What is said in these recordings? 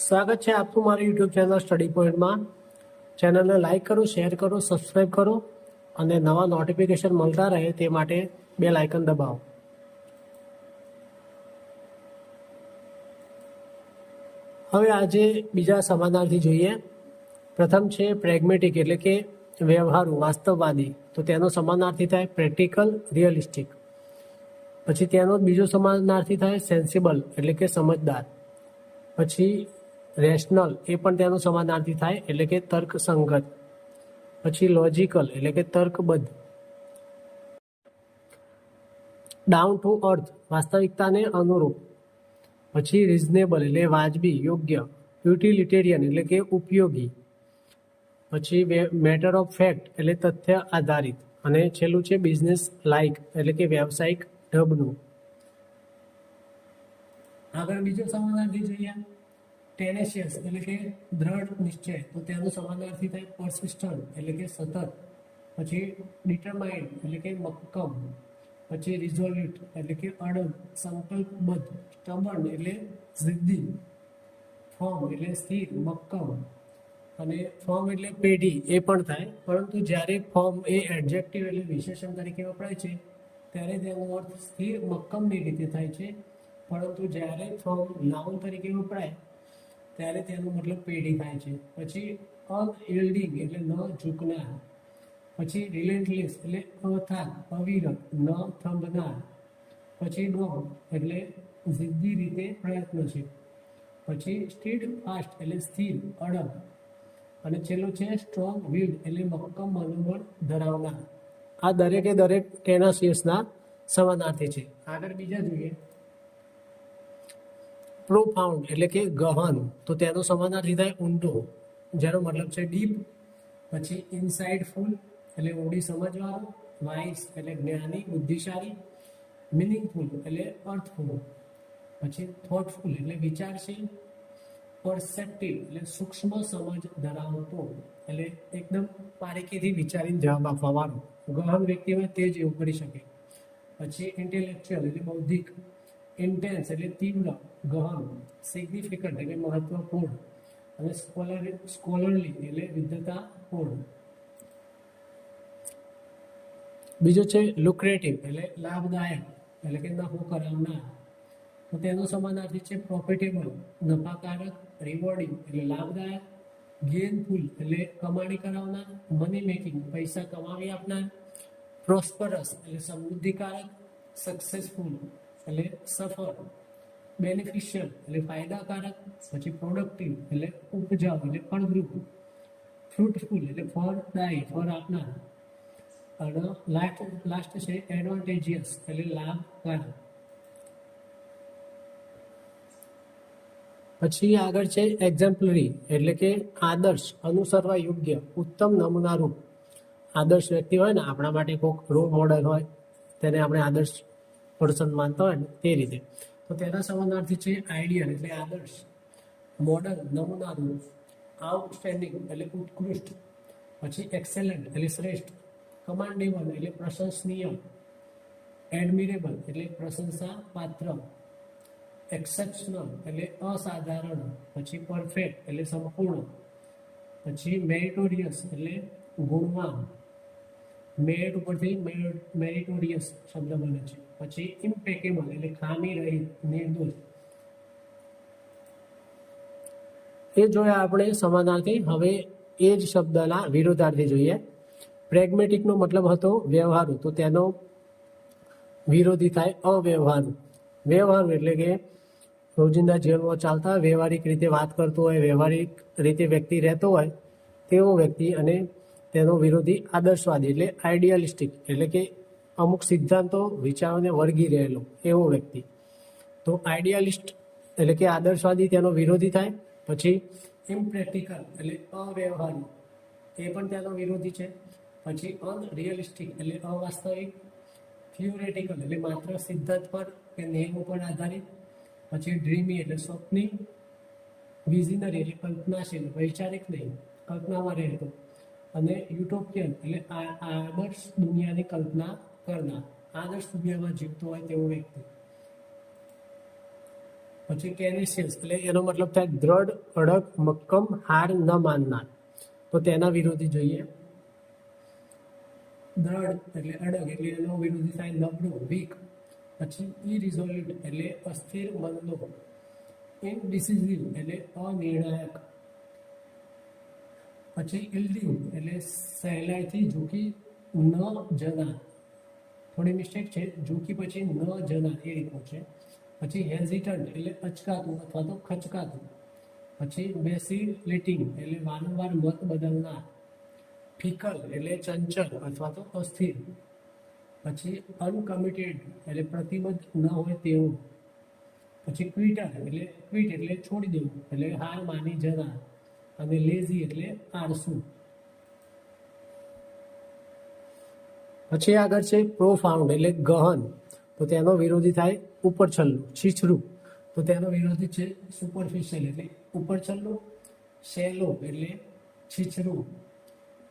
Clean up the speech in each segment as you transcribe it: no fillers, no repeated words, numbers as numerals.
સ્વાગત છે આપનું મારી યુટ્યુબ ચેનલ સ્ટડી પોઈન્ટમાં. ચેનલને લાઇક કરો, શેર કરો, સબસ્ક્રાઈબ કરો અને નવા નોટિફિકેશન મળતા રહે તે માટે બેલ આઇકન દબાવો. હવે આજે બીજા સમાનાર્થી જોઈએ. પ્રથમ છે પ્રેગ્મેટિક એટલે કે વ્યવહારુ, વાસ્તવવાદી. તો તેનો સમાનાર્થી થાય પ્રેક્ટિકલ, રિયલિસ્ટિક. પછી તેનો બીજો સમાનાર્થી થાય સેન્સિબલ એટલે કે સમજદાર. પછી રેશનલ એ પણ તેનો સમાનાર્થી થાય એટલે કે તર્કસંગત. પછી લોજિકલ એટલે કે તર્કબદ્ધ. ડાઉન ટુ અર્થ વાસ્તવિકતાને અનુરૂપ. પછી રિઝનેબલ એટલે વાજબી, યોગ્ય. યુટિલિટેરિયન એટલે કે ઉપયોગી. પછી મેટર ઓફ ફેક્ટ એટલે તથ્ય આધારિત. અને છેલ્લું છે બિઝનેસ લાઇક એટલે કે વ્યવસાયિક ઢબનું. આગળ બીજો સમાનાર્થી જોઈએ ટેનેશિયસ એટલે કે દ્રઢ નિશ્ચય. તો તેનો સમાનાર્થી થાય પરસિસ્ટન્ટ એટલે કે સતત. પછી ડિટરમાઇન્ડ એટલે કે મક્કમ. પછી રિઝોલ્યુટ એટલે કે અડગ, સંકલ્પબદ્ધ. સ્ટબર્ન એટલે જિદ્દી. ફર્મ એટલે સ્થિર, મક્કમ. અને ફર્મ એટલે પેઢી એ પણ થાય, પરંતુ જ્યારે ફર્મ એ એડજેક્ટિવ એટલે વિશેષણ તરીકે વપરાય છે ત્યારે તેનો અર્થ સ્થિર, મક્કમની રીતે થાય છે. પરંતુ જ્યારે ફર્મ નાઉન તરીકે વપરાય ત્યારે તેનો મતલબ પેઢી થાય છે. પછી અનયીલ્ડિંગ એટલે ન ઝૂકનાર. પછી રિલેન્ટલેસ એટલે અથાગ, અવિરત, ન થંભનાર. પછી ડોગ એટલે જિદ્દી રીતે પ્રયત્નશીલ. પછી સ્ટીડ ફાસ્ટ એટલે સ્થિર, અડગ. અને છેલ્લું છે સ્ટ્રોંગ વિલ્ડ એટલે મક્કમ મનોબળ ધરાવનાર. આ દરેકે દરેક ટેનેશિયસના સમાનાર્થી છે. આગળ બીજા જોઈએ પ્રોફાઉન્ડ એટલે કે ગહન. તો તેનો સમાનાર્થી થાય ઊંડો, જેનો મતલબ છે ડીપ. પછી ઇનસાઇડફુલ એટલે ઊંડી સમજવાળો. વાઇસ એટલે જ્ઞાની, બુદ્ધિશાળી. મિનિંગફુલ એટલે અર્થફુલ. પછી થોટફુલ એટલે વિચારશીલ. પરસેપ્ટિવ એટલે સૂક્ષ્મ સમજ ધરાવતો એટલે એકદમ બારીકીથી વિચારીને જવાબ આપવા વાળો. ગહન વ્યક્તિ હોય તે જ એવું કરી શકે. પછી ઇન્ટેલેક્ચ્યુઅલ એટલે બૌદ્ધિક. ઇન્ટેન્સ એટલે તીવ્ર, ગહન. સિગ્નિફિકન્ટ એટલે મહત્વપૂર્ણ. અને સ્કોલરલી એટલે વિદ્વતાપૂર્ણ. બીજો છે લુક્રેટિવ એટલે લાભદાયક એટલે કે નફો કરાવનાર. તો તેનો સમાનાર્થી છે પ્રોફિટેબલ, નફાકારક. રિવોર્ડિંગ એટલે લાભદાયક. ગેઇનફુલ એટલે કમાણી કરાવનાર. મની મેકિંગ પૈસા કમાવી આપનાર. પ્રોસ્પરસ એટલે સમૃદ્ધિકારક. સક્સેસફુલ એટલે સફળ. બેનિફિશિયલ એટલે ફાયદાકારક. પછી પ્રોડક્ટિવ એટલે ઉપજાઉ એટલે ફળદ્રુપ. ફ્રૂટફુલ એટલે ફળદાયી, ફળ આપનાર. અને લાસ્ટ છે એડવાન્ટેજિયસ એટલે લાભકારક. પછી આગળ છે એક્ઝામ્પલરી એટલે કે આદર્શ, અનુસરવા યોગ્ય, ઉત્તમ નમૂનારૂપ. આદર્શ વ્યક્તિ હોય ને આપણા માટે કોઈક રોલ મોડેલ હોય, તેને આપણે આદર્શ પર્સન માનતા હોય ને તે રીતે. તો તેના સમાનાર્થી છે આઈડિયલ એટલે આદર્શ. મોડલ નમૂનારૂપ. આઉટસ્ટેન્ડિંગ એટલે ઉત્કૃષ્ટ. પછી એક્સેલન્ટ એટલે શ્રેષ્ઠ. કમાન્ડેબલ એટલે પ્રશંસનીય. એડમિરેબલ એટલે પ્રશંસા પાત્ર. એક્સેપ્શનલ એટલે અસાધારણ. પછી પરફેક્ટ એટલે સંપૂર્ણ. પછી મેરિટોરિયસ એટલે ગુણવાન. મેરિટ ઉપરથી મેરિટોરિયસ શબ્દ બને છે. પછી ઇમ્પેકેબલ એટલે ખામી રહિત, નિર્દોષ. એ જોયા આપણે સમાનાર્થી. હવે એ જ શબ્દના વિરોધાર્થી જોઈએ. પ્રેગ્મેટિકનો મતલબ હતો વ્યવહારુ, તો તેનો વિરોધી થાય અવ્યવહારુ. વ્યવહારુ એટલે કે રોજિંદા જીવનમાં ચાલતા વ્યવહારિક રીતે વાત કરતો હોય, વ્યવહારિક રીતે વ્યક્તિ રહેતો હોય તેવો વ્યક્તિ. અને તેનો વિરોધી આદર્શવાદી એટલે આઈડિયાલિસ્ટિક એટલે કે અમુક સિદ્ધાંતો વિચારોને વળગી રહેલો એવો વ્યક્તિ. તો આઈડિયાલિસ્ટ એટલે કે આદર્શવાદી તેનો વિરોધી થાય. પછી ઇમ્પ્રેક્ટિકલ એટલે અવ્યવહારુ, એ પણ તેનો વિરોધી છે. પછી અનરિયલિસ્ટિક એટલે અવાસ્તવિક. થિયોરેટિકલ એટલે માત્ર સિદ્ધાંત પર કે નિયમો પર આધારિત. પછી ડ્રીમી એટલે સ્વપ્નિક. વિઝનરી એટલે કલ્પનાશીલ, વૈચારિક નહીં, કલ્પનામાં રહેતો. અને યુટોપિયન એટલે આદર્શ દુનિયાની કલ્પના કરનાર, આદર્શ દુનિયામાં જીવતો હોય તેવો વ્યક્તિ. પછી ટેનેશિયસ એટલે એનો મતલબ થાય દ્રઢ, અડગ, મક્કમ, હાર ન માનનાર. તો તેના વિરોધી જોઈએ. દ્રઢ એટલે અડગ એટલે એનો વિરોધી થાય નબળું, વીક. પછી ઇરિઝોલ્યુટ એટલે અસ્થિર મનનો. ઇનડિસિઝિવ એટલે અનિર્ણાયક. પછી ઇલ્ડિંગ એટલે સહેલાઈથી ઝૂકી ન જનાર. થોડી મિસ્ટેક છે, ઝૂકી પછી ન જનાર એ રીતનું છે. પછી હેઝિટન્ટ એટલે અચકાતું અથવા તો ખચકાતું. પછી વેસિલેટિંગ એટલે વારંવાર મત બદલનાર. ફિકલ એટલે ચંચળ અથવા તો અસ્થિર. પછી અનકમિટેડ એટલે પ્રતિબદ્ધ ન હોય તેવું. પછી ક્વિટર એટલે ક્વિટ એટલે છોડી દેવું એટલે હાર માની જનાર. અને લેઝી એટલે આળસુ. પછી આગળ છે પ્રોફાઉન્ડ એટલે ગહન. તો તેનો વિરોધી થાય ઉપરછલ્લું, છીછરું. તો તેનો વિરોધી છે સુપરફિશિયલ એટલે ઉપરછલ્લું. શેલો એટલે છીછરું.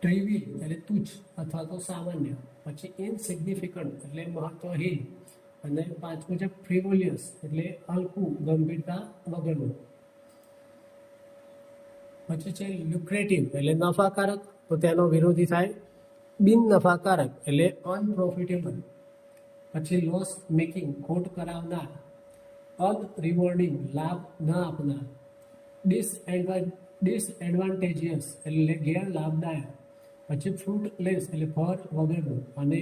ટ્રિવિલ એટલે તુચ્છ અથવા તો સામાન્ય. પછી ઇનસિગ્નિફિકન્ટ એટલે મહત્વહીન. અને પાંચમું છે ફ્રિવોલિયસ એટલે હલકું, ગંભીરતા વગરનું. પછી છે લ્યુક્રેટિવ એટલે નફાકારક. તો તેનો વિરોધી થાય બિન નફાકારક એટલે અનપ્રોફિટેબલ. પછી લોસ મેકિંગ ખોટ કરાવનાર. અનરિવોર્ડિંગ લાભ ન આપનાર. ડિસએડવાન્ટેજિયસ એટલે ગેરલાભદાયક. પછી ફ્રૂટલેસ એટલે ફળ વગરનું. અને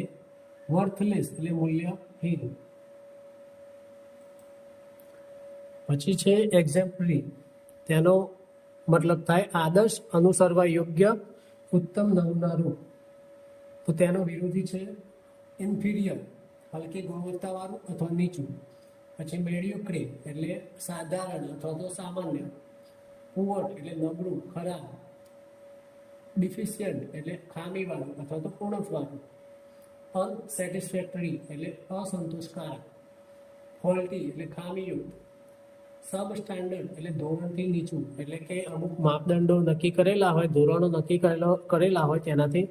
વર્થલેસ એટલે મૂલ્યહીન. પછી છે એક્ઝેમ્પલરી. તેનો મતલબ થાય આદર્શ, અનુસરવા યોગ્ય, ઉત્તમ નમૂનારૂપ. તો તેનો વિરોધી છે ઇન્ફિરિયર હલકી ગુણવત્તાવાળું અથવા નીચું. પછી મેડિયોક્રે એટલે સાધારણ અથવા તો સામાન્ય. પુઅર એટલે નબળું, ખરાબ. ડિફિશિયન્ટ એટલે ખામીવાળું અથવા તો ઉણપવાળું. અનસેટિસ્ફેક્ટરી એટલે અસંતોષકારક. ફોલ્ટી એટલે ખામીયુક્ત. સબ સ્ટાન્ડર્ડ એટલે ધોરણથી નીચું એટલે કે અમુક માપદંડો નક્કી કરેલા હોય, ધોરણો નક્કી કરેલા હોય તેનાથી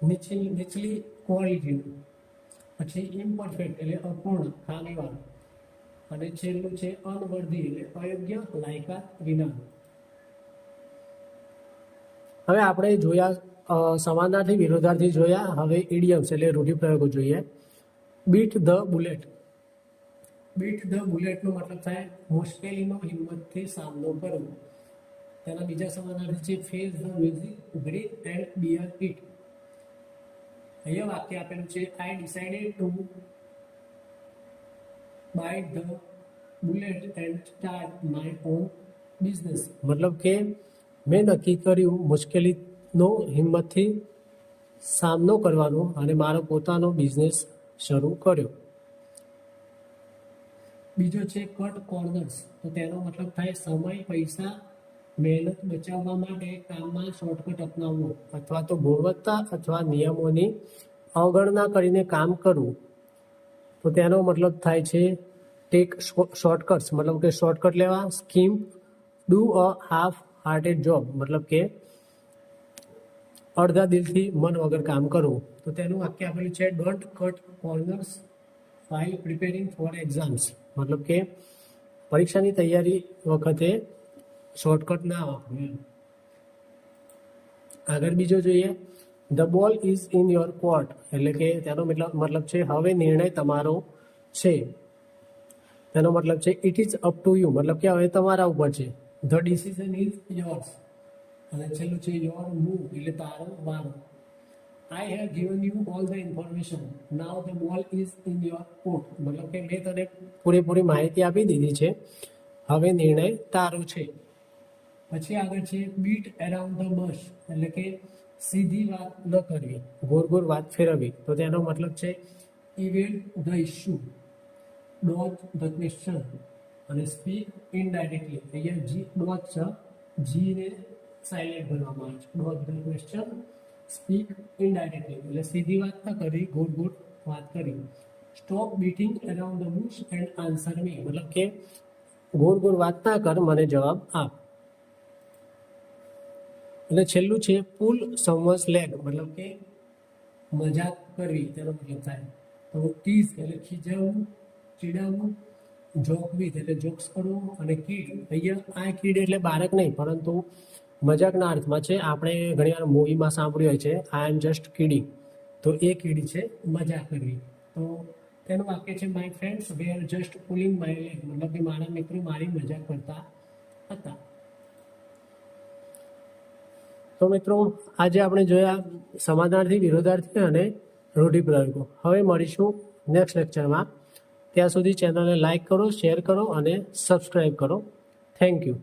નીચલી ક્વોલિટીનું. પછી ઇમ્પરફેક્ટ એટલે અપૂર્ણ, ખામીવાળું. અને છેલ્લું છે અનવર્ધી એટલે અયોગ્ય, લાયકાત વિનાનું. હવે આપણે જોયા સમાનાર્થી, વિરોધાર્થી જોયા. હવે ઇડિયમ્સ એટલે રૂઢિપ્રયોગો જોઈએ. Bite the bullet. Bite the બુલેટનો મતલબ થાય મુશ્કેલીનો હિંમતથી સામનો કરવો. તેના બીજા સમાનાર્થી છે face the music, grin and bear it. અહીંયા વાક્ય આપેલું છે I decided to bite the bullet and start my own business. મતલબ કે મેં નક્કી કર્યું મુશ્કેલીનો હિંમતથી સામનો કરવાનો અને મારો પોતાનો બિઝનેસ શરૂ કર્યો. બીજો છે કટ કોર્નર્સ. તો તેનો મતલબ થાય સમય, પૈસા, મહેનત બચાવવા માટે કામમાં શોર્ટકટ અપનાવવો અથવા તો ગુણવત્તા અથવા નિયમોની અવગણના કરીને કામ કરવું. તો તેનો મતલબ થાય છે ટેક શોર્ટકટ્સ મતલબ કે શોર્ટકટ લેવા. Scheme, do a half hearted job મતલબ કે અડધા દિલથી મન વગર કામ કરવું. તો તેનું વાક્ય આપેલું છે don't cut corners while preparing for exams. મતલબ કે પરીક્ષાની તૈયારી વખતે શોર્ટકટ ના વાપરવું. આગળ બીજો જોઈએ the ball is in your court એટલે કે તેનો મતલબ છે હવે નિર્ણય તમારો છે. તેનો મતલબ છે it is up to you મતલબ કે હવે તમારા ઉપર છે. The decision is yours. અને છેલ્લું છે યોર મૂવ એટલે તારો વારો. I have given you all the information. Now the ball is in your court. મતલબ કે મેં તને પૂરેપૂરી માહિતી આપી દીધી છે, હવે નિર્ણય તારો છે. પછી આગળ છે બીટ અરાઉન્ડ ધ બશ એટલે કે સીધી વાત ન કરવી, ગોળ ગોળ વાત ફેરવવી. તો તેનો મતલબ છે evade the issue, dodge the question અને સ્પીક ઇનડાયરેક્ટલી. અહીંયા ડોચ છે, જીને સાયલેન્ટ ભરવામાં આવે છે. Dodge the question, speak indirectly એટલે સીધી વાત ન કરી, ગોળ ગોળ વાત કરી. Stop beating around the bush and answer me મતલબ કે ગોળ ગોળ વાત ના કર, મને જવાબ આપ. અને છેલ્લું છે પુલ સમવન્સ લેગ મતલબ કે મજાક કરવી તેનો મતલબ થાય. તો ટીઝ એટલે ખીજાવવું, ચીડાવવું, જોક વિથ એટલે જોક્સ કરવું, અને કિડ અહીંયા આ કિડ એટલે બાળક નહીં પરંતુ મજાકના અર્થમાં છે. આપણે ઘણીવાર મૂવીમાં સાંભળ્યું હોય છે આઈ એમ જસ્ટ કિડિંગ, તો એ કિડ છે મજાક કરવી. તો તેનું વાક્ય છે my friends were just pulling my leg, મતલબ કે મારા મિત્રો મારી મજાક કરતા હતા. તો મિત્રો આજે આપણે જોયા સમાનાર્થી, વિરોધાર્થી અને રૂઢિપ્રયોગો. હવે મળીશું નેક્સ્ટ લેક્ચરમાં. ત્યાં સુધી ચેનલને લાઈક કરો, શેર કરો અને સબસ્ક્રાઈબ કરો. Thank you.